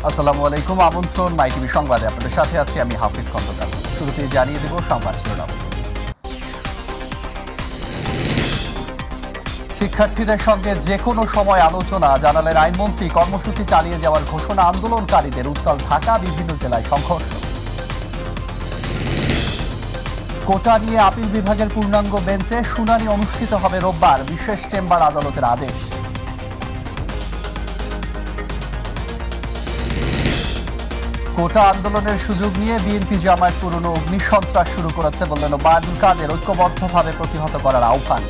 আসসালামু আলাইকুম। আমন্ত্রণ মাই টিভি সংবাদে আপনাদের সাথে আছি আমি হাফিজ খন্দকার। শুরুতেই জানিয়ে দেব সংবাদ শিরোনাম। শিক্ষার্থীদের সঙ্গে যে কোনো সময় আলোচনা জানালেন আইনমন্ত্রী। কর্মসূচি চালিয়ে যাওয়ার ঘোষণা আন্দোলনকারীদের। উত্তাল ঢাকা, বিভিন্ন জেলায় সংঘর্ষ। কোটা নিয়ে আপিল বিভাগের পূর্ণাঙ্গ বেঞ্চে শুনানি অনুষ্ঠিত হবে রোববার। বিশেষ চেম্বার আদালতের আদেশ। কোটা আন্দোলনের সুযোগ নিয়ে বিএনপি জামায়াত পুরনো অগ্নিসন্ত্রাস শুরু করেছে বললেন ওবায়দুল কাদের। ঐক্যবদ্ধভাবে প্রতিহত করার আহ্বান।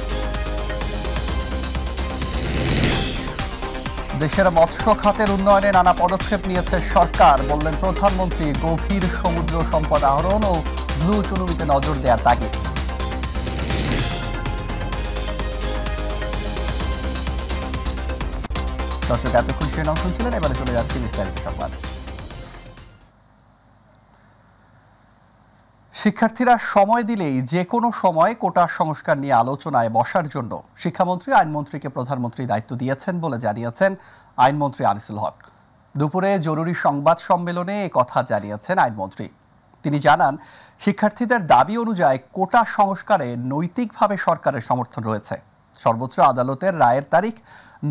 দেশের মৎস্য খাতের উন্নয়নে নানা পদক্ষেপ নিয়েছে সরকার বললেন প্রধানমন্ত্রী। গভীর সমুদ্র সম্পদ আহরণ ও ব্লু ইকোনমিতে নজর দেওয়ার তাগিদ। দর্শক, এতক্ষণ শিরোনাম শুনছিলেন, এবারে চলে যাচ্ছি বিস্তারিত সংবাদ। শিক্ষার্থীরা সময় দিলেই যে কোনো সময় কোটা সংস্কার নিয়ে আলোচনায় বসার জন্য শিক্ষামন্ত্রী আইনমন্ত্রীকে প্রধানমন্ত্রী দায়িত্ব দিয়েছেন বলে জানিয়েছেন আইনমন্ত্রী আনিসুল হক। দুপুরে জরুরি সংবাদ সম্মেলনে এ কথা জানিয়েছেন আইনমন্ত্রী। তিনি জানান, শিক্ষার্থীদের দাবি অনুযায়ী কোটা সংস্কারে নৈতিকভাবে সরকারের সমর্থন রয়েছে। সর্বোচ্চ আদালতের রায়ের তারিখ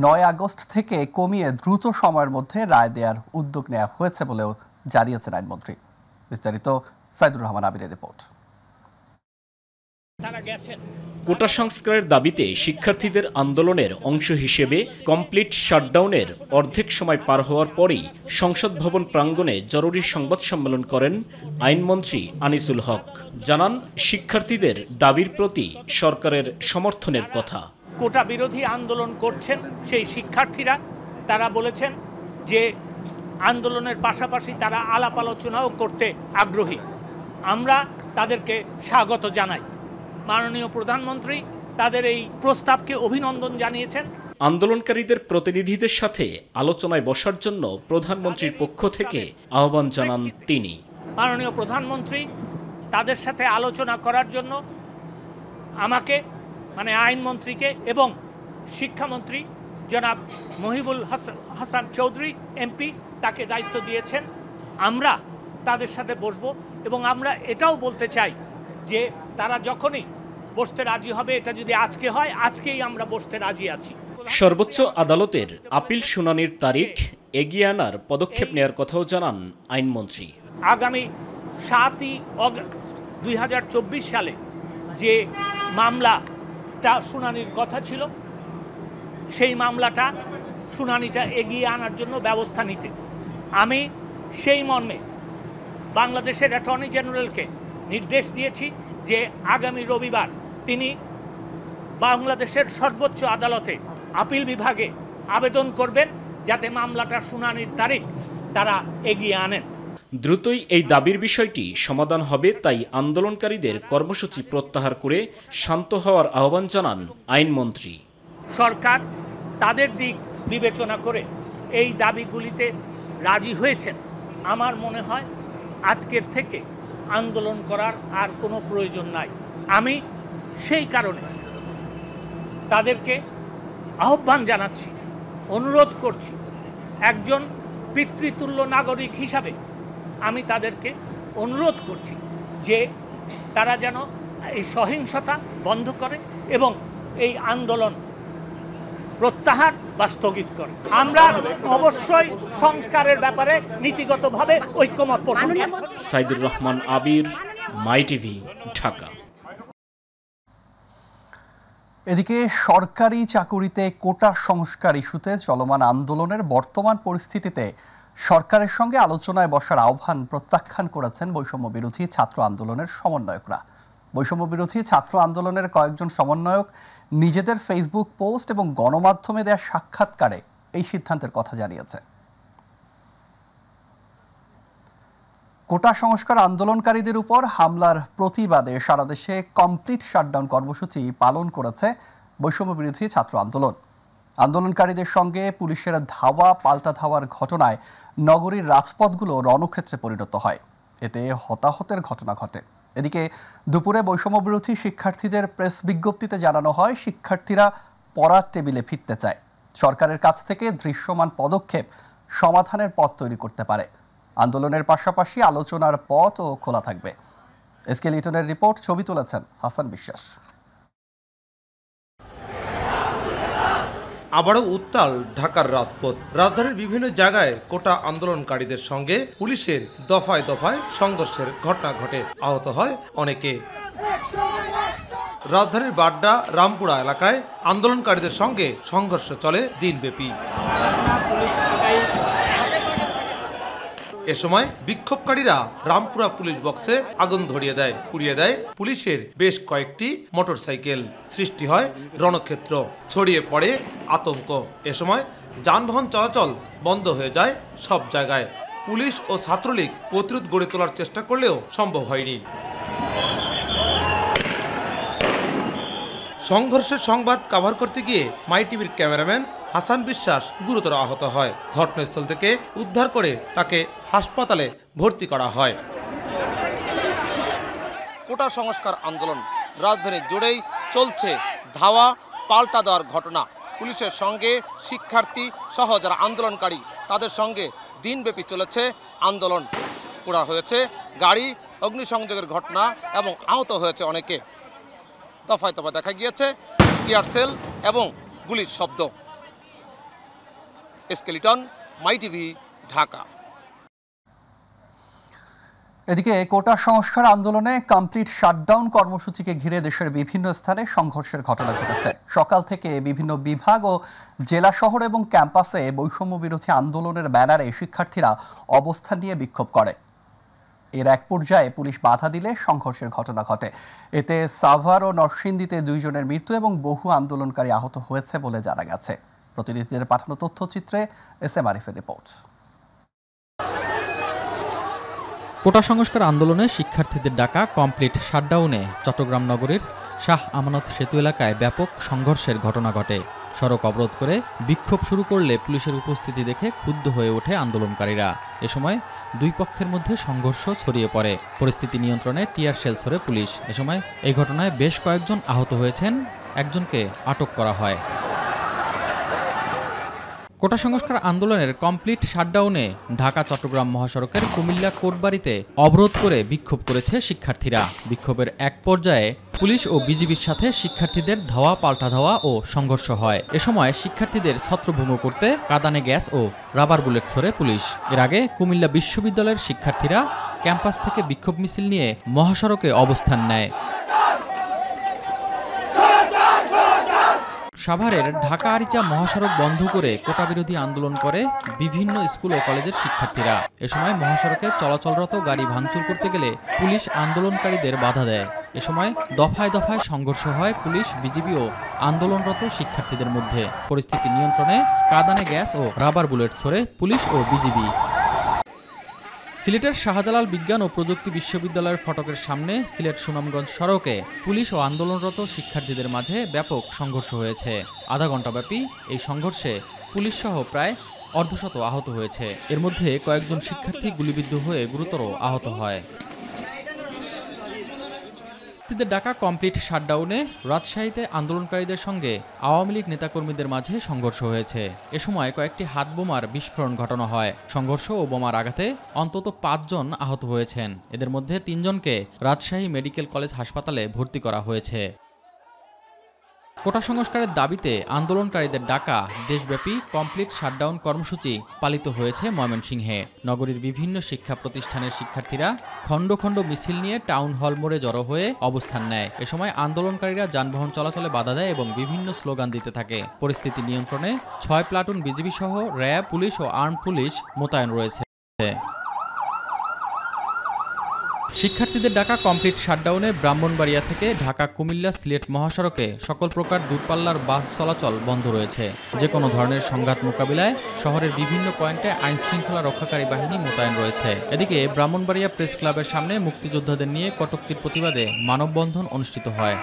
9 আগস্ট থেকে কমিয়ে দ্রুত সময়ের মধ্যে রায় দেওয়ার উদ্যোগ নেওয়া হয়েছে বলেও জানিয়েছেন আইনমন্ত্রী। বিস্তারিত সাইদুর রহমান আবিরের রিপোর্ট। কোটা সংস্কারের দাবিতে শিক্ষার্থীদের আন্দোলনের অংশ হিসেবে কমপ্লিট শাটডাউনের অর্ধেক সময় পার হওয়ার পরেই সংসদ ভবন প্রাঙ্গণে জরুরি সংবাদ সম্মেলন করেন আইনমন্ত্রী আনিসুল হক। জানান, শিক্ষার্থীদের দাবির প্রতি সরকারের সমর্থনের কথা। কোটা বিরোধী আন্দোলন করছেন সেই শিক্ষার্থীরা, তারা বলেছেন যে আন্দোলনের পাশাপাশি তারা আলাপ আলোচনাও করতে আগ্রহী। আমরা তাদেরকে স্বাগত জানাই। মাননীয় প্রধানমন্ত্রী তাদের এই প্রস্তাবকে অভিনন্দন জানিয়েছেন। আন্দোলনকারীদের প্রতিনিধিদের সাথে আলোচনায় বসার জন্য প্রধানমন্ত্রীর পক্ষ থেকে আহ্বান জানান তিনি। মাননীয় প্রধানমন্ত্রী তাদের সাথে আলোচনা করার জন্য আমাকে আইনমন্ত্রীকে এবং শিক্ষামন্ত্রী জনাব মহিবুল হাসান চৌধুরী এমপি তাকে দায়িত্ব দিয়েছেন। আমরা তাদের সাথে বসব এবং আমরা এটাও বলতে চাই যে তারা যখনই বসতে রাজি হবে, এটা যদি আজকে হয়, আজকেই আমরা বসতে রাজি আছি। সর্বোচ্চ আদালতের আপিল শুনানির তারিখ এগিয়ে আনার পদক্ষেপ নেওয়ার কথাও জানান আইনমন্ত্রী। আগামী 7 আগস্ট 2024 সালে যে মামলাটা শুনানির কথা ছিল, সেই মামলাটা শুনানিটা এগিয়ে আনার জন্য ব্যবস্থা নিতে আমি সেই মর্মে বাংলাদেশের অ্যাটর্নি জেনারেলকে নির্দেশ দিয়েছি যে আগামী রবিবার তিনি বাংলাদেশের সর্বোচ্চ আদালতে আপিল বিভাগে আবেদন করবেন যাতে মামলাটার শুনানির তারিখ তারা এগিয়ে আনেন। দ্রুতই এই দাবির বিষয়টি সমাধান হবে, তাই আন্দোলনকারীদের কর্মসূচি প্রত্যাহার করে শান্ত হওয়ার আহ্বান জানান আইনমন্ত্রী। সরকার তাদের দিক বিবেচনা করে এই দাবিগুলিতে রাজি হয়েছেন। আমার মনে হয় আজকের থেকে আন্দোলন করার আর কোনো প্রয়োজন নাই। আমি সেই কারণে তাদেরকে আহ্বান জানাচ্ছি, অনুরোধ করছি, একজন পিতৃতুল্য নাগরিক হিসাবে আমি তাদেরকে অনুরোধ করছি যে তারা যেন এই সহিংসতা বন্ধ করে এবং এই আন্দোলন প্রত্যাহার বা স্থগিত করে। আমরা অবশ্যই সংস্কারের ব্যাপারে নীতিগতভাবে ঐক্যমত পোষণ করি। সাইদুর রহমান আবির, মাই টিভি, ঢাকা। এদিকে সরকারি চাকুরিতে কোটা সংস্কার ইস্যুতে চলমান আন্দোলনের বর্তমান পরিস্থিতিতে সরকারের সঙ্গে আলোচনায় বসার আহ্বান প্রত্যাখ্যান করেছেন বৈষম্য বিরোধী ছাত্র আন্দোলনের সমন্বয়করা। বৈষম্য বিরোধী ছাত্র আন্দোলনের কয়েকজন সমন্বয়ক নিজেদের ফেসবুক পোস্ট এবং গণমাধ্যমে দেয়া সাক্ষাৎকারে এই সিদ্ধান্তের কথা জানিয়েছে। কোটা সংস্কার আন্দোলনকারীদের উপর হামলার প্রতিবাদে সারা দেশে কমপ্লিট শাটডাউন কর্মসূচি পালন করেছে বৈষম্য বিরোধী ছাত্র আন্দোলন। আন্দোলনকারীদের সঙ্গে পুলিশের ধাওয়া পাল্টা ধাওয়ার ঘটনায় নগরীর রাজপথগুলো রণক্ষেত্রে পরিণত হয়। এতে হতাহতের ঘটনা ঘটে। এদিকে দুপুরে বৈষম্য বিরোধী শিক্ষার্থীদের প্রেস বিজ্ঞপ্তিতে জানানো হয়, শিক্ষার্থীরা পড়ার টেবিলে ফিরতে চায়। সরকারের কাছ থেকে দৃশ্যমান পদক্ষেপ সমাধানের পথ তৈরি করতে পারে। আন্দোলনের পাশাপাশি আলোচনার পথও খোলা থাকবে। এসকে লিটনের রিপোর্ট, ছবি তুলেছেন হাসান বিশ্বাস। আবারও উত্তাল ঢাকার রাজপথ। রাজধানীর বিভিন্ন জায়গায় কোটা আন্দোলনকারীদের সঙ্গে পুলিশের দফায় দফায় সংঘর্ষের ঘটনা ঘটে, আহত হয় অনেকে। রাজধানীর বাড্ডা, রামপুরা এলাকায় আন্দোলনকারীদের সঙ্গে সংঘর্ষ চলে দিনব্যাপী। এ সময় বিক্ষোভকারীরা রামপুরা পুলিশ বক্সে আগুন ধরিয়ে দেয়, পুড়িয়ে দেয় পুলিশের বেশ কয়েকটি মোটরসাইকেল। সৃষ্টি হয় রণক্ষেত্র, ছড়িয়ে পড়ে আতঙ্ক। এ সময় যানবাহন চলাচল বন্ধ হয়ে যায় সব জায়গায়। পুলিশ ও ছাত্রলীগ প্রতিরোধ গড়ে তোলার চেষ্টা করলেও সম্ভব হয়নি। সংঘর্ষের সংবাদ কভার করতে গিয়ে মাই টিভির ক্যামেরাম্যান হাসান বিশ্বাস গুরুতর আহত হয়। ঘটনাস্থল থেকে উদ্ধার করে তাকে হাসপাতালে ভর্তি করা হয়। কোটা সংস্কার আন্দোলন রাজধানী জুড়েই চলছে ধাওয়া পাল্টা দেওয়ার ঘটনা। পুলিশের সঙ্গে শিক্ষার্থী সহ যারা আন্দোলনকারী তাদের সঙ্গে দিনব্যাপী চলেছে আন্দোলন। পোড়া হয়েছে গাড়ি, অগ্নিসংযোগের ঘটনা এবং আহত হয়েছে অনেকে। দফায় দফায় দেখা গিয়েছে টিয়ার সেল এবং গুলির শব্দ। এসকে লিটন, মাই টিভি, ঢাকা। এদিকে কোটা সংস্কার আন্দোলনে কমপ্লিট শাটডাউন কর্মসূচিকে ঘিরে দেশের বিভিন্ন স্থানে সংঘর্ষের ঘটনা ঘটেছে। সকাল থেকে বিভিন্ন বিভাগ ও জেলা শহর এবং ক্যাম্পাসে বৈষম্য বিরোধী আন্দোলনের ব্যানারে শিক্ষার্থীরা অবস্থান নিয়ে বিক্ষোভ করে। এর এক পর্যায়ে পুলিশ বাধা দিলে সংঘর্ষের ঘটনা ঘটে। এতে সাভার ও নরসিংদীতে 2 জনের মৃত্যু এবং বহু আন্দোলনকারী আহত হয়েছে বলে জানা গেছে। প্রতিনিধিদের পাঠানো তথ্যচিত্রে এসএম আরিফের রিপোর্ট। কোটা সংস্কার আন্দোলনে শিক্ষার্থীদের ডাকা কমপ্লিট শাটডাউনে চট্টগ্রাম নগরীর শাহ আমানত সেতু এলাকায় ব্যাপক সংঘর্ষের ঘটনা ঘটে। সড়ক অবরোধ করে বিক্ষোভ শুরু করলে পুলিশের উপস্থিতি দেখে ক্ষুব্ধ হয়ে ওঠে আন্দোলনকারীরা। এ সময় দুই পক্ষের মধ্যে সংঘর্ষ ছড়িয়ে পড়ে। পরিস্থিতি নিয়ন্ত্রণে টিয়ার শেল ছোড়ে পুলিশ। এ সময় এই ঘটনায় বেশ কয়েকজন আহত হয়েছেন, একজনকে আটক করা হয়। কোটা সংস্কার আন্দোলনের কমপ্লিট শাটডাউনে ঢাকা চট্টগ্রাম মহাসড়কের কুমিল্লা কোটবাড়িতে অবরোধ করে বিক্ষোভ করেছে শিক্ষার্থীরা। বিক্ষোভের এক পর্যায়ে পুলিশ ও বিজিবির সাথে শিক্ষার্থীদের ধাওয়া পাল্টা ধাওয়া ও সংঘর্ষ হয়। এ সময় শিক্ষার্থীদের ছত্রভঙ্গ করতে কাঁদানে গ্যাস ও রাবার বুলেট ছোড়ে পুলিশ। এর আগে কুমিল্লা বিশ্ববিদ্যালয়ের শিক্ষার্থীরা ক্যাম্পাস থেকে বিক্ষোভ মিছিল নিয়ে মহাসড়কে অবস্থান নেয়। সাভারের ঢাকা আরিচা মহাসড়ক বন্ধ করে কোটা বিরোধী আন্দোলন করে বিভিন্ন স্কুল ও কলেজের শিক্ষার্থীরা। এ সময় মহাসড়কে চলাচলরত গাড়ি ভাঙচুর করতে গেলে পুলিশ আন্দোলনকারীদের বাধা দেয়। এ সময় দফায় দফায় সংঘর্ষ হয় পুলিশ, বিজিবি ও আন্দোলনরত শিক্ষার্থীদের মধ্যে। পরিস্থিতি নিয়ন্ত্রণে কাঁদানে গ্যাস ও রাবার বুলেট ছোড়ে পুলিশ ও বিজিবি। সিলেটের শাহজালাল বিজ্ঞান ও প্রযুক্তি বিশ্ববিদ্যালয়ের ফটকের সামনে সিলেট সুনামগঞ্জ সড়কে পুলিশ ও আন্দোলনরত শিক্ষার্থীদের মাঝে ব্যাপক সংঘর্ষ হয়েছে। আধা ঘণ্টাব্যাপী এই সংঘর্ষে পুলিশসহ প্রায় অর্ধশত আহত হয়েছে। এর মধ্যে কয়েকজন শিক্ষার্থী গুলিবিদ্ধ হয়ে গুরুতর আহত হয়। শিক্ষার্থীদের ডাকা কমপ্লিট শাটডাউনে রাজশাহীতে আন্দোলনকারীদের সঙ্গে আওয়ামী লীগ নেতাকর্মীদের মাঝে সংঘর্ষ হয়েছে। এ সময় কয়েকটি হাত বোমার বিস্ফোরণ ঘটানো হয়। সংঘর্ষ ও বোমার আঘাতে অন্তত 5 জন আহত হয়েছেন। এদের মধ্যে 3 জনকে রাজশাহী মেডিকেল কলেজ হাসপাতালে ভর্তি করা হয়েছে। কোটা সংস্কারের দাবিতে আন্দোলনকারীদের ডাকা দেশব্যাপী কমপ্লিট শাটডাউন কর্মসূচি পালিত হয়েছে ময়মনসিংহে। নগরীর বিভিন্ন শিক্ষা প্রতিষ্ঠানের শিক্ষার্থীরা খণ্ড খণ্ড মিছিল নিয়ে টাউন হল মোড়ে জড়ো হয়ে অবস্থান নেয়। এ সময় আন্দোলনকারীরা যানবাহন চলাচলে বাধা দেয় এবং বিভিন্ন স্লোগান দিতে থাকে। পরিস্থিতি নিয়ন্ত্রণে 6 প্লাটুন বিজিবি সহ র্যাব, পুলিশ ও আর্ম পুলিশ মোতায়েন রয়েছে। শিক্ষার্থীদের ডাকা কমপ্লিট শাটডাউনে ব্রাহ্মণবাড়িয়া থেকে ঢাকা কুমিল্লা সিলেট মহাসড়কে সকল প্রকার দূরপাল্লার বাস চলাচল বন্ধ রয়েছে। যে কোনো ধরনের সংঘাত মোকাবিলায় শহরের বিভিন্ন পয়েন্টে আইন শৃঙ্খলা রক্ষাকারী বাহিনী মোতায়েন রয়েছে। এদিকে ব্রাহ্মণবাড়িয়া প্রেস ক্লাবের সামনে মুক্তিযোদ্ধাদের নিয়ে কটূক্তির প্রতিবাদে মানববন্ধন অনুষ্ঠিত হয়।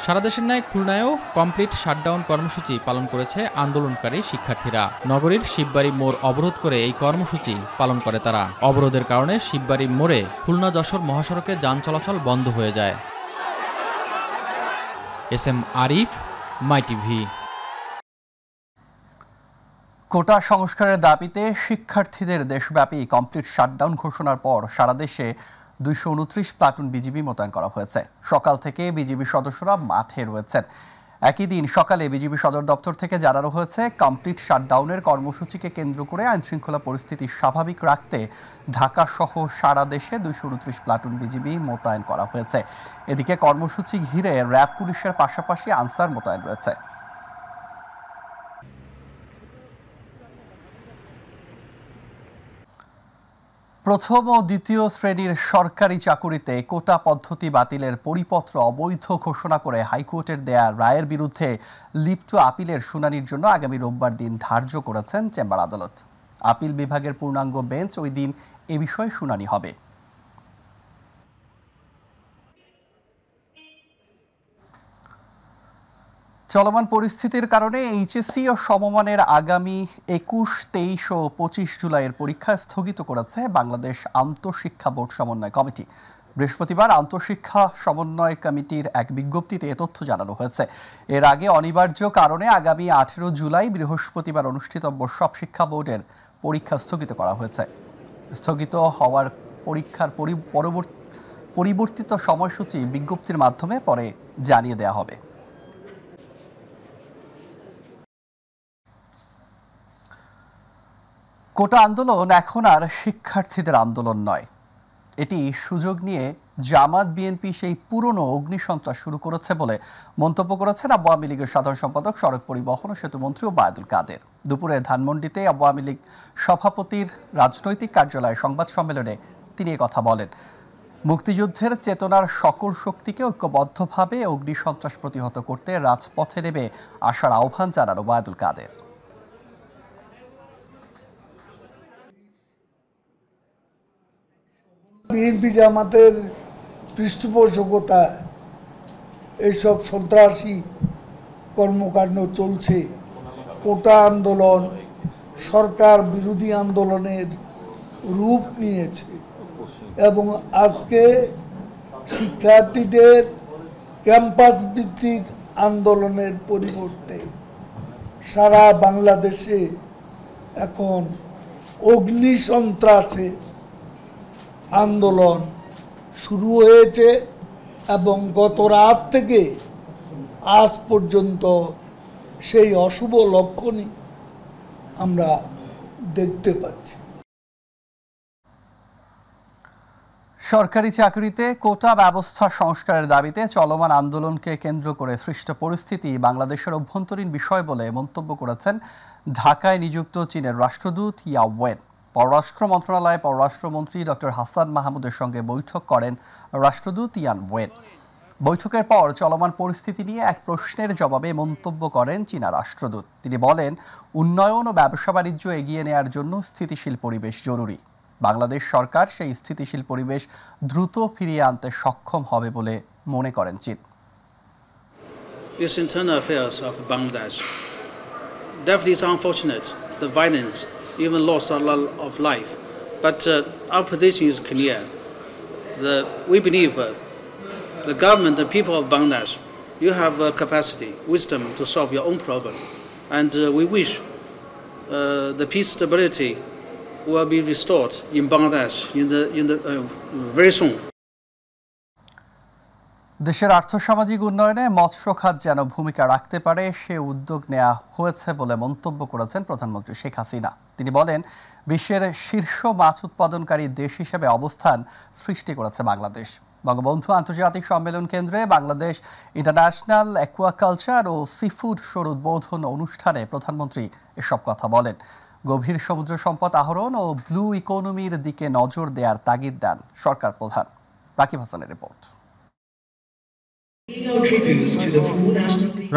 সারা দেশের ন্যায় খুলনায়ও কমপ্লিট শাটডাউন কর্মসূচি পালন করেছে আন্দোলনকারী শিক্ষার্থীরা। নগরীর শিববাড়ি মোড় অবরোধ করে এই কর্মসূচি পালন করে তারা। অবরোধের কারণে শিববাড়ি মোড়ে খুলনা যশোর মহাসড়কে যান চলাচল বন্ধ হয়ে যায়। এসএম আরিফ, মাই টিভি। কোটা সংস্কারের দাবিতে শিক্ষার্থীদের দেশব্যাপী কমপ্লিট শাটডাউন ঘোষণার পর সারা দেশে 229 প্লাটুন বিজিবি মোতায়েন করা হয়েছে। সকাল থেকে বিজিবি সদস্যরা মাঠে রয়েছেন। একই দিন সকালে বিজিবি সদর দপ্তর থেকে জানানো হয়েছে, কমপ্লিট শাটডাউনের কর্মসূচিকে কেন্দ্র করে আইনশৃঙ্খলা পরিস্থিতি স্বাভাবিক রাখতে ঢাকা সহ সারা দেশে 229 প্লাটুন বিজিবি মোতায়েন করা হয়েছে। এদিকে কর্মসূচি ঘিরে র্যাব পুলিশের পাশাপাশি আনসার মোতায়েন রয়েছে। প্রথম ও দ্বিতীয় শ্রেণীর সরকারি চাকুরিতে কোটা পদ্ধতি বাতিলের পরিপত্র অবৈধ ঘোষণা করে হাইকোর্টের দেয়া রায়ের বিরুদ্ধে লিপ্ত আপিলের শুনানির জন্য আগামী রোববার দিন ধার্য করেছেন চেম্বার আদালত। আপিল বিভাগের পূর্ণাঙ্গ বেঞ্চ ওই দিন এ বিষয়ে শুনানি হবে। চলমান পরিস্থিতির কারণে এইচএসসি ও সমমানের আগামী 21, 23 ও 25 জুলাইয়ের পরীক্ষা স্থগিত করেছে বাংলাদেশ আন্তঃশিক্ষা বোর্ড সমন্বয় কমিটি। বৃহস্পতিবার আন্তঃশিক্ষা সমন্বয় কমিটির এক বিজ্ঞপ্তিতে এ তথ্য জানানো হয়েছে। এর আগে অনিবার্য কারণে আগামী 18 জুলাই বৃহস্পতিবার অনুষ্ঠিতব্য সব শিক্ষা বোর্ডের পরীক্ষা স্থগিত করা হয়েছে। স্থগিত হওয়ার পরীক্ষার পরিবর্তিত সময়সূচি বিজ্ঞপ্তির মাধ্যমে পরে জানিয়ে দেওয়া হবে। কোটা আন্দোলন এখন আর শিক্ষার্থীদের আন্দোলন নয়। এটি সুযোগ নিয়ে জামাত বিএনপি সেই পুরনো অগ্নিসন্ত্রাস শুরু করেছে বলে মন্তব্য করেছেন আওয়ামী লীগের সাধারণ সম্পাদক, সড়ক পরিবহন ও সেতুমন্ত্রী ওবায়দুল কাদের। দুপুরে ধানমন্ডিতে আওয়ামী লীগ সভাপতির রাজনৈতিক কার্যালয়ে সংবাদ সম্মেলনে তিনি কথা বলেন। মুক্তিযুদ্ধের চেতনার সকল শক্তিকে ঐক্যবদ্ধভাবে অগ্নিসন্ত্রাস প্রতিহত করতে রাজপথে নেমে আসার আহ্বান জানান ওবায়দুল কাদের। বিএনপি জামাতের পৃষ্ঠপোষকতায় এইসব সন্ত্রাসী কর্মকাণ্ড চলছে। কোটা আন্দোলন সরকার বিরোধী আন্দোলনের রূপ নিয়েছে এবং আজকে শিক্ষার্থীদের ক্যাম্পাস ভিত্তিক আন্দোলনের পরিবর্তে সারা বাংলাদেশে এখন অগ্নিসন্ত্রাসের আন্দোলন শুরু হয়েছে এবং গত রাত থেকে আজ পর্যন্ত সেই অশুভ লক্ষণই আমরা দেখতে পাচ্ছি। সরকারি চাকরিতে কোটা ব্যবস্থা সংস্কারের দাবিতে চলমান আন্দোলনকে কেন্দ্র করে সৃষ্ট পরিস্থিতি বাংলাদেশের অভ্যন্তরীণ বিষয় বলে মন্তব্য করেছেন ঢাকায় নিযুক্ত চীনের রাষ্ট্রদূত ইয়া ওয়েন। পররাষ্ট্র মন্ত্রণালয়ে পররাষ্ট্রমন্ত্রী ডক্টর হাসান মাহমুদের সঙ্গে বৈঠক করেন রাষ্ট্রদূত ইয়ান ওয়েন। বৈঠকের পর চলমান পরিস্থিতি নিয়ে এক প্রশ্নের জবাবে মন্তব্য করেন চীনা রাষ্ট্রদূত। তিনি বলেন, উন্নয়ন ও ব্যবসা বাণিজ্য এগিয়ে নেওয়ার জন্য স্থিতিশীল পরিবেশ জরুরি। বাংলাদেশ সরকার সেই স্থিতিশীল পরিবেশ দ্রুত ফিরিয়ে আনতে সক্ষম হবে বলে মনে করেন চীন। Its internal affairs of Bangladesh. Definitely it's unfortunate, the violence even lost a lot of life. But our position is clear. We believe the government, the people of Bangladesh, you have capacity, wisdom to solve your own problem. And we wish the peace stability will be restored in Bangladesh in the very soon. দেশের আর্থসামাজিক উন্নয়নে মৎস্য খাত যেন ভূমিকা রাখতে পারে সে উদ্যোগ নেওয়া হয়েছে বলে মন্তব্য করেছেন প্রধানমন্ত্রী শেখ হাসিনা। তিনি বলেন, বিশ্বের শীর্ষ মাছ উৎপাদনকারী দেশ হিসেবে অবস্থান সৃষ্টি করেছে বাংলাদেশ। বঙ্গবন্ধু আন্তর্জাতিক সম্মেলন কেন্দ্রে বাংলাদেশ ইন্টারন্যাশনাল অ্যাকুয়াকালচার ও সিফুড শোর উদ্বোধন অনুষ্ঠানে প্রধানমন্ত্রী এসব কথা বলেন। গভীর সমুদ্র সম্পদ আহরণ ও ব্লু ইকোনমির দিকে নজর দেওয়ার তাগিদ দেন সরকার প্রধান। রাকিব হাসানের রিপোর্ট।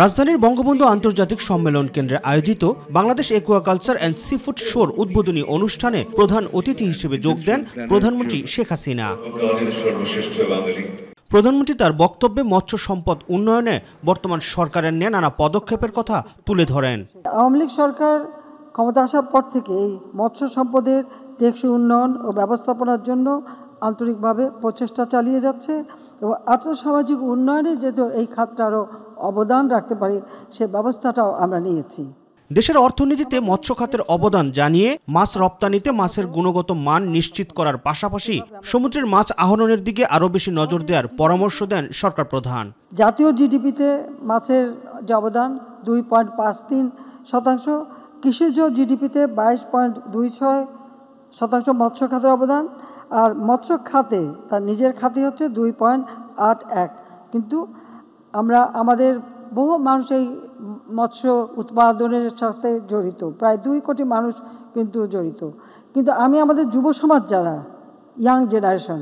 রাজধানীর বঙ্গবন্ধু আন্তর্জাতিক সম্মেলন কেন্দ্রে আয়োজিত বাংলাদেশ একুয়াকালচার অ্যান্ড সিফুড শোর উদ্বোধনী অনুষ্ঠানে প্রধান অতিথি হিসেবে যোগ দেন প্রধানমন্ত্রী শেখ হাসিনা। প্রধানমন্ত্রী তার বক্তব্যে মৎস্য সম্পদ উন্নয়নে বর্তমান সরকারের নেয়া নানা পদক্ষেপের কথা তুলে ধরেন। আওয়ামী লীগ সরকার ক্ষমতা আসার পর থেকে এই মৎস্য সম্পদের টেকসই উন্নয়ন ও ব্যবস্থাপনার জন্য আন্তরিকভাবে প্রচেষ্টা চালিয়ে যাচ্ছে এবং আর্থসামাজিক উন্নয়নে যেহেতু এই খাতটা আরও অবদান রাখতে পারে সে ব্যবস্থাটাও আমরা নিয়েছি। দেশের অর্থনীতিতে মৎস্য খাতের অবদান জানিয়ে মাছ রপ্তানিতে মাছের গুণগত মান নিশ্চিত করার পাশাপাশি সমুদ্রের মাছ আহরণের দিকে আরও বেশি নজর দেওয়ার পরামর্শ দেন সরকার প্রধান। জাতীয় জিডিপিতে মাছের যে অবদান 2.53%, কৃষিজ জিডিপিতে 22.26% মৎস্য খাতের অবদান, আর মৎস্য খাতে তার নিজের খাতে হচ্ছে 2.81। কিন্তু আমাদের বহু মানুষ এই মৎস্য উৎপাদনের সাথে জড়িত, প্রায় 2 কোটি মানুষ কিন্তু জড়িত। কিন্তু আমি আমাদের যুব সমাজ যারা ইয়াং জেনারেশন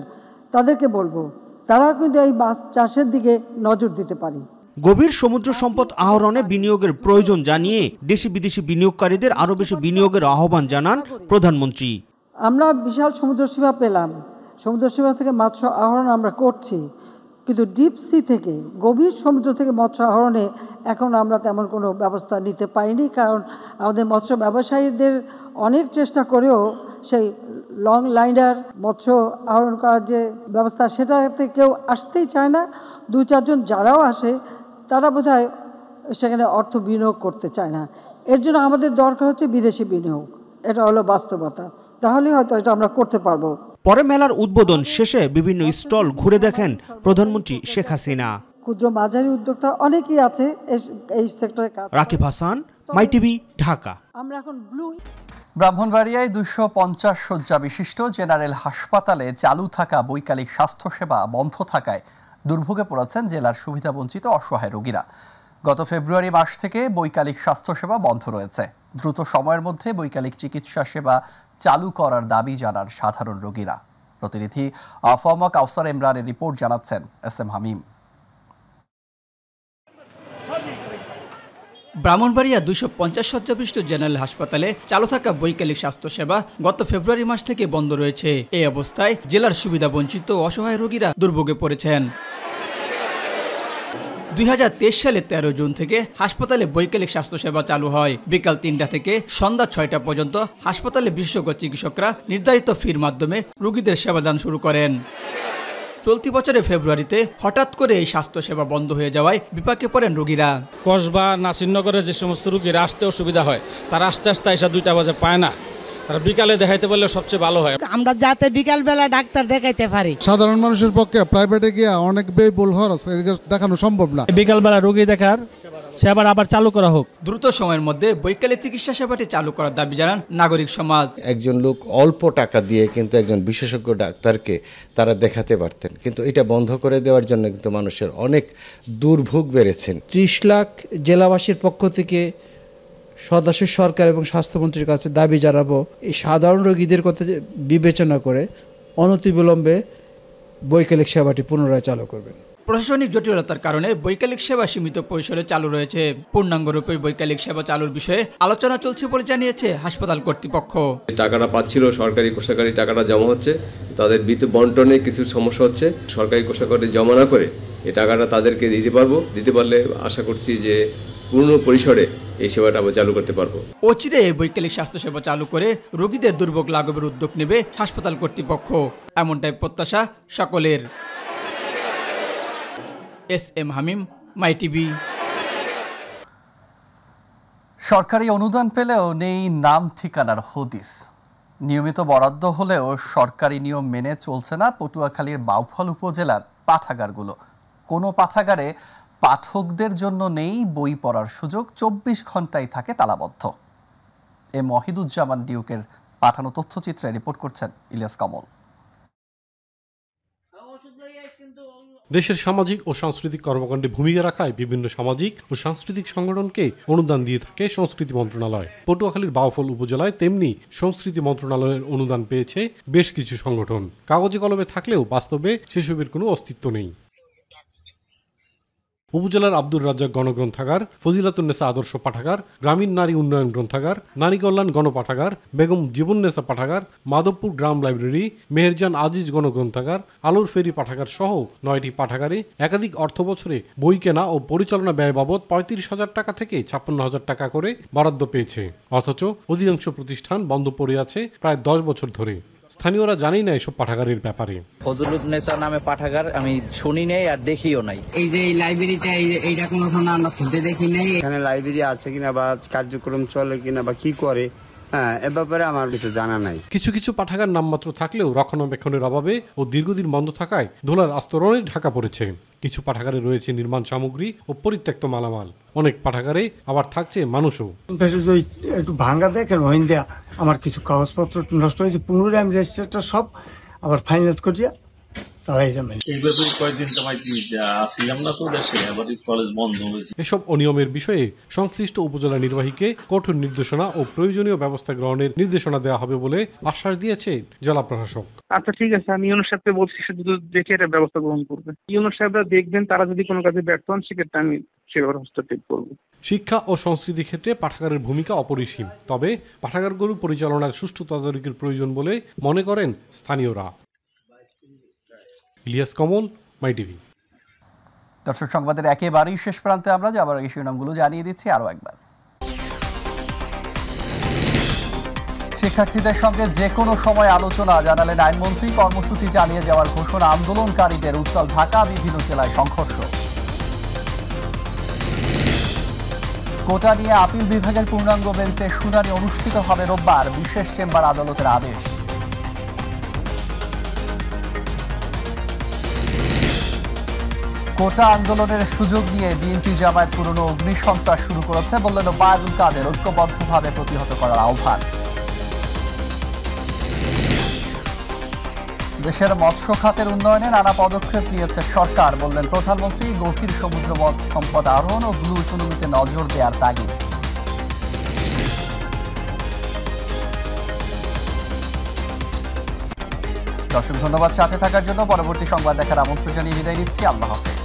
তাদেরকে বলবো তারা কিন্তু এই মাছ চাষের দিকে নজর দিতে পারে। গভীর সমুদ্র সম্পদ আহরণে বিনিয়োগের প্রয়োজন জানিয়ে দেশি বিদেশি বিনিয়োগকারীদের আরও বেশি বিনিয়োগের আহ্বান জানান প্রধানমন্ত্রী। আমরা বিশাল সমুদ্র সীমা পেলাম, সমুদ্র সীমা থেকে মৎস্য আহরণ আমরা করছি, কিন্তু ডিপ সি থেকে গভীর সমুদ্র থেকে মৎস্য আহরণে এখন আমরা তেমন কোনো ব্যবস্থা নিতে পারিনি, কারণ আমাদের মৎস্য ব্যবসায়ীদের অনেক চেষ্টা করেও সেই লং লাইনার মৎস্য আহরণ করার যে ব্যবস্থা সেটাতে কেউ আসতেই চায় না। 2-4 জন যারাও আসে তারা বোধহয় সেখানে অর্থ বিনিয়োগ করতে চায় না। এর জন্য আমাদের দরকার হচ্ছে বিদেশি বিনিয়োগ, এটা হলো বাস্তবতা, তাহলে হয়তো এটা আমরা করতে পারবো। পরে মেলার উদ্বোধন শেষে বিভিন্ন স্টল ঘুরে দেখেন প্রধানমন্ত্রী শেখ হাসিনা। ক্ষুদ্র মাঝারি উদ্যোক্তা অনেকেই আছে এই সেক্টরে কাজ। রাকিব হাসান, মাই টিভি, ঢাকা। আমরা এখন ব্লু ব্রাহ্মণবাড়িয়ায় 250 শয্যা বিশিষ্ট জেনারেল হাসপাতালে চালু থাকা বৈকালিক স্বাস্থ্যসেবা বন্ধ থাকায় দুর্ভোগে পড়েছেন জেলার সুবিধাবঞ্চিত অসহায় রোগীরা। গত ফেব্রুয়ারি মাস থেকে বৈকালিক স্বাস্থ্যসেবা বন্ধ রয়েছে। দ্রুত সময়ের মধ্যে বৈকালিক চিকিৎসা সেবা চালু করার দাবি জানান সাধারণ রোগীরা। প্রতিনিধি আফামা কাউসার ইমরানের রিপোর্ট জানাচ্ছেন এস.এম. হামিম। ব্রাহ্মণবাড়িয়া 250 শয্যাবিশিষ্ট জেনারেল হাসপাতালে চালু থাকা বৈকালিক স্বাস্থ্যসেবা গত ফেব্রুয়ারি মাস থেকে বন্ধ রয়েছে। এই অবস্থায় জেলার সুবিধাবঞ্চিত অসহায় রোগীরা দুর্ভোগে পড়েছেন। 2023 সালে 13 জুন থেকে হাসপাতালে বৈকালিক স্বাস্থ্যসেবা চালু হয়। বিকাল 3টা থেকে সন্ধ্যা 6টা পর্যন্ত হাসপাতালে বিশেষজ্ঞ চিকিৎসকরা নির্ধারিত ফির মাধ্যমে রোগীদের সেবাদান শুরু করেন। চলতি বছরের ফেব্রুয়ারিতে হঠাৎ করে এই স্বাস্থ্যসেবা বন্ধ হয়ে যাওয়ায় বিপাকে পড়েন রোগীরা। কসবা নাসিরনগরের যে সমস্ত রোগীরা আসতে অসুবিধা হয় তারা আস্তে আস্তে এসে 2টা বাজে পায় না, তারা বিকালে দেখাইতে পারলে সবচেয়ে ভালো হয়। আমরা যাতে বিকালবেলা ডাক্তার দেখাইতে পারি। সাধারণ মানুষের পক্ষে প্রাইভেটে গিয়ে অনেক ব্যয়বহুল খরচ দেখানো সম্ভব না। বিকালবেলা রোগী দেখার সেবা আবার চালু করা হোক। দ্রুত সময়ের মধ্যে বৈকালিক চিকিৎসা সেবাটি চালু করার দাবি জানান নাগরিক সমাজ। একজন লোক অল্প টাকা দিয়ে কিন্তু একজন বিশেষজ্ঞ ডাক্তারকে তারা দেখাতে পারতেন, কিন্তু এটা বন্ধ করে দেওয়ার জন্য কিন্তু মানুষের অনেক দুর্ভোগ বেড়েছেন। 30 লাখ জেলাবাসীর পক্ষ থেকে সদস্য সরকার এবং স্বাস্থ্যমন্ত্রীর কাছে দাবি জানাবো, এই সাধারণ রোগীদের কথা বিবেচনা করে অনতিবিলম্বে বৈকালিক সেবাটি পুনরায় চালু করবেন। প্রশাসনিক জটিলতার কারণে বৈকালিক সেবা সীমিত পরিসরে চালু রয়েছে। পূর্ণাঙ্গরূপে বৈকালিক সেবা চালুর বিষয়ে আলোচনা চলছে বলে জানিয়েছে হাসপাতাল কর্তৃপক্ষ। টাকাটা পাচ্ছিল, সরকারি কোষাগারে টাকাটা জমা হচ্ছে, তাদের বিদ্যুৎ বন্টনে কিছু সমস্যা হচ্ছে। সরকারি কোষাগারে জমা না করে এই টাকাটা তাদেরকে দিতে পারলে আশা করছি যে পূর্ণ পরিসরে এই সেবাটা আবার চালু করতে পারবো। অচিরে এই বৈকালিক স্বাস্থ্যসেবা চালু করে রোগীদের দুর্ভোগ লাঘবের উদ্যোগ নেবে হাসপাতাল কর্তৃপক্ষ, এমনটাই প্রত্যাশা সকলের। এস.এম. হামিম, মাই টিভি। সরকারি অনুদান পেলেও নেই নাম ঠিকানার হদিস। নিয়মিত বরাদ্দ হলেও সরকারি নিয়ম মেনে চলছে না পটুয়াখালীর বাউফল উপজেলার পাঠাগারগুলো। কোনো পাঠাগারে পাঠকদের জন্য নেই বই পড়ার সুযোগ, 24 ঘন্টায় থাকে তালাবদ্ধ। এম ওয়াহিদুজ্জামান ডিউকের পাঠানো তথ্যচিত্রে রিপোর্ট করছেন ইলিয়াস কমল। দেশের সামাজিক ও সাংস্কৃতিক কর্মকাণ্ডে ভূমিকা রাখায় বিভিন্ন সামাজিক ও সাংস্কৃতিক সংগঠনকে অনুদান দিয়ে থাকে সংস্কৃতি মন্ত্রণালয়। পটুয়াখালীর বাউফল উপজেলায় তেমনি সংস্কৃতি মন্ত্রণালয়ের অনুদান পেয়েছে বেশ কিছু সংগঠন। কাগজে কলমে থাকলেও বাস্তবে সেসবের কোনো অস্তিত্ব নেই। উপজেলার আব্দুর রাজ্জাক গণগ্রন্থাগার, ফজিলাতুন্নেসা আদর্শ পাঠাগার, গ্রামীণ নারী উন্নয়ন গ্রন্থাগার, নারী কল্যাণ গণপাঠাগার, বেগম জীবননেসা পাঠাগার, মাধবপুর গ্রাম লাইব্রেরি, মেহেরজান আজিজ গণগ্রন্থাগার, আলুর ফেরি পাঠাগার সহ 9টি পাঠাগারে একাধিক অর্থ বছরে বই কেনা ও পরিচালনা ব্যয় বাবদ 35,000 টাকা থেকে 56,000 টাকা করে বরাদ্দ পেয়েছে। অথচ অধিকাংশ প্রতিষ্ঠান বন্ধ পড়ে আছে প্রায় 10 বছর ধরে। স্থানীয়রা জানেই না এসব পাঠাগারের ব্যাপারে। ফজলুন্নেসা নামে পাঠাগার আমি শুনি নাই আর দেখিও নাই। এই যে এই লাইব্রেরিটা এইটা কোনো সময় আমরা খুলতে দেখি নাই। এখানে লাইব্রেরি আছে কিনা বা কার্যক্রম চলে কিনা বা কি করে, হ্যাঁ, এ ব্যাপারে আমার কিছু জানা নাই। কিছু কিছু পাঠাগার নামমাত্র থাকলেও রক্ষণাবেক্ষণের অভাবে ও দীর্ঘদিন বন্ধ থাকায় ধুলার আস্তরণে ঢাকা পড়েছে। কিছু পাঠাগারে রয়েছে নির্মাণ সামগ্রী ও পরিত্যক্ত মালামাল। অনেক পাঠাগারে আবার থাকছে মানুষও। একটু ভাঙ্গা দেখেন হইন্দিয়া আমার কিছু কাগজপত্র নষ্ট হয়েছে, পুনরায় আমি রেজিস্টারটা সব আবার ফাইনাল করিয়া চালাই যাবেন। এসব অনিয়মের বিষয়ে সংশ্লিষ্ট উপজেলা নির্বাহীকে কঠোর নির্দেশনা ও প্রয়োজনীয় ব্যবস্থা গ্রহণের নির্দেশনা দেওয়া হবে বলে আশ্বাস দিয়েছে জেলা প্রশাসক। আচ্ছা ঠিক আছে, আমি ইউনুস সাহেবকে বলছি শুধু দেখে এটা ব্যবস্থা গ্রহণ করবে। ইউনুস সাহেবরা দেখবেন, তারা যদি কোনো কাজে ব্যর্থ হন সেক্ষেত্রে আমি সেভাবে হস্তক্ষেপ করব। শিক্ষা ও সংস্কৃতি ক্ষেত্রে পাঠাগারের ভূমিকা অপরিসীম, তবে পাঠাগারগুলো পরিচালনার সুষ্ঠু তদারকির প্রয়োজন বলে মনে করেন স্থানীয়রা। ইলিয়াস কমল, মাই টিভি। দর্শক, সংবাদের একেবারেই শেষ প্রান্তে আমরা যাবার এই শিরোনামগুলো জানিয়ে দিচ্ছি আরও একবার। শিক্ষার্থীদের সঙ্গে যে কোনো সময় আলোচনা জানালেন আইনমন্ত্রী। কর্মসূচি চালিয়ে যাওয়ার ঘোষণা আন্দোলনকারীদের। উত্তাল ঢাকা, বিভিন্ন জেলায় সংঘর্ষ। কোটা নিয়ে আপিল বিভাগের পূর্ণাঙ্গ বেঞ্চে শুনানি অনুষ্ঠিত হবে রোববার। বিশেষ চেম্বার আদালতের আদেশ। কোটা আন্দোলনের সুযোগ নিয়ে বিএনপি জামায়াত পুরনো অগ্নিসন্ত্রাস শুরু করেছে বললেন ওবায়দুল কাদের। ঐক্যবদ্ধভাবে প্রতিহত করার আহ্বান। দেশের মৎস্য খাতের উন্নয়নে নানা পদক্ষেপ নিয়েছে সরকার বললেন প্রধানমন্ত্রী। গভীর সমুদ্র সম্পদ আহরণ ও ব্লু ইকোনমিতে নজর দেওয়ার তাগিদ। দর্শক, ধন্যবাদ সাথে থাকার জন্য। পরবর্তী সংবাদ দেখার আমন্ত্রণ জানিয়ে বিদায় দিচ্ছি। আল্লাহ হাফেজ।